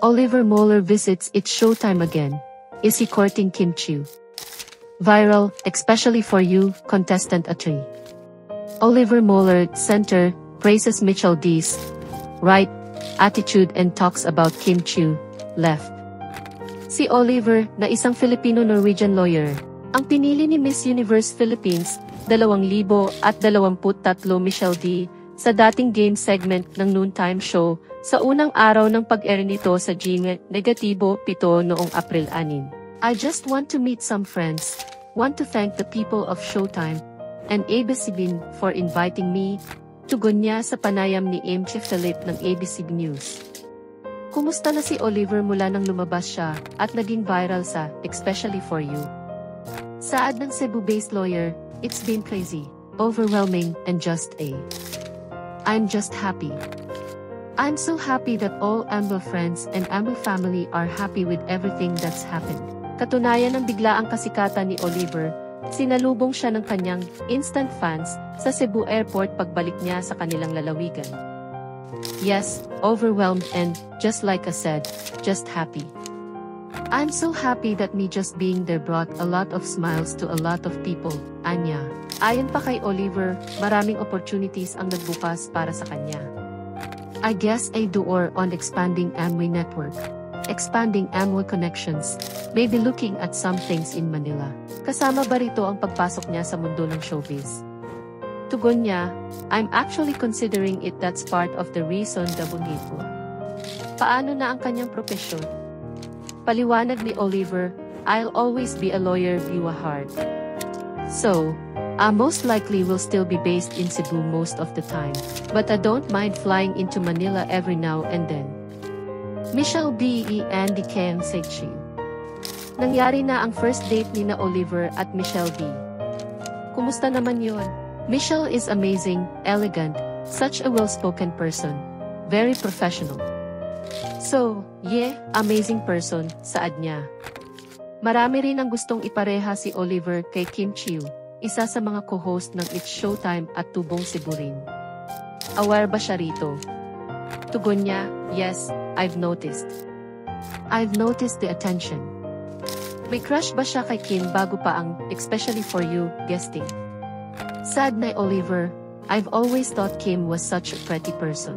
Oliver Moeller visits It's Showtime again. Is he courting Kim Chiu? Viral, especially for you, contestant A3. Oliver Moeller, center, praises Michelle D's right attitude and talks about Kim Chiu, left. Si Oliver, na isang Filipino-Norwegian lawyer, ang pinili ni Miss Universe Philippines 2023 Michelle D sa dating game segment ng noontime show sa unang araw ng pag-air nito sa G-7 noong April 6. I just want to meet some friends, want to thank the people of Showtime and ABS-CBN for inviting me, tugon niya sa panayam ni MC Philip ng ABC News. Kumusta na si Oliver mula nang lumabas siya at naging viral sa Especially for You? Saad ng Cebu-based lawyer, it's been crazy, overwhelming, and I'm just happy. I'm so happy that all AMBO friends and AMBO family are happy with everything that's happened. Katunayan ng biglaang kasikatan ni Oliver, sinalubong siya ng kanyang instant fans sa Cebu Airport pagbalik niya sa kanilang lalawigan. Yes, overwhelmed and, just like I said, just happy. I'm so happy that me just being there brought a lot of smiles to a lot of people, anya. Ayon pa kay Oliver, maraming opportunities ang nagbukas para sa kanya. I guess a door on expanding Amway network, expanding Amway connections, maybe looking at some things in Manila. Kasama ba rito ang pagpasok niya sa mundo ng showbiz? Tugon niya, I'm actually considering it, that's part of the reason dabungit ko. Paano na ang kanyang propesyon? Paliwanag ni Oliver, I'll always be a lawyer view hard. So, I most likely will still be based in Cebu most of the time, but I don't mind flying into Manila every now and then. Michelle B. Andy Kang Sechi. Nangyari na ang first date ni na Oliver at Michelle B. Kumusta naman yon? Michelle is amazing, elegant, such a well-spoken person, very professional. So, yeah, amazing person, saad niya. Marami rin ang gustong ipareha si Oliver kay Kim Chiu, isa sa mga co-host ng It's Showtime at Tubong Cebu rin. Aware ba siya rito? Tugon niya, yes, I've noticed. I've noticed the attention. May crush ba siya kay Kim bago pa ang Especially for You guesting? Sad na Oliver, I've always thought Kim was such a pretty person.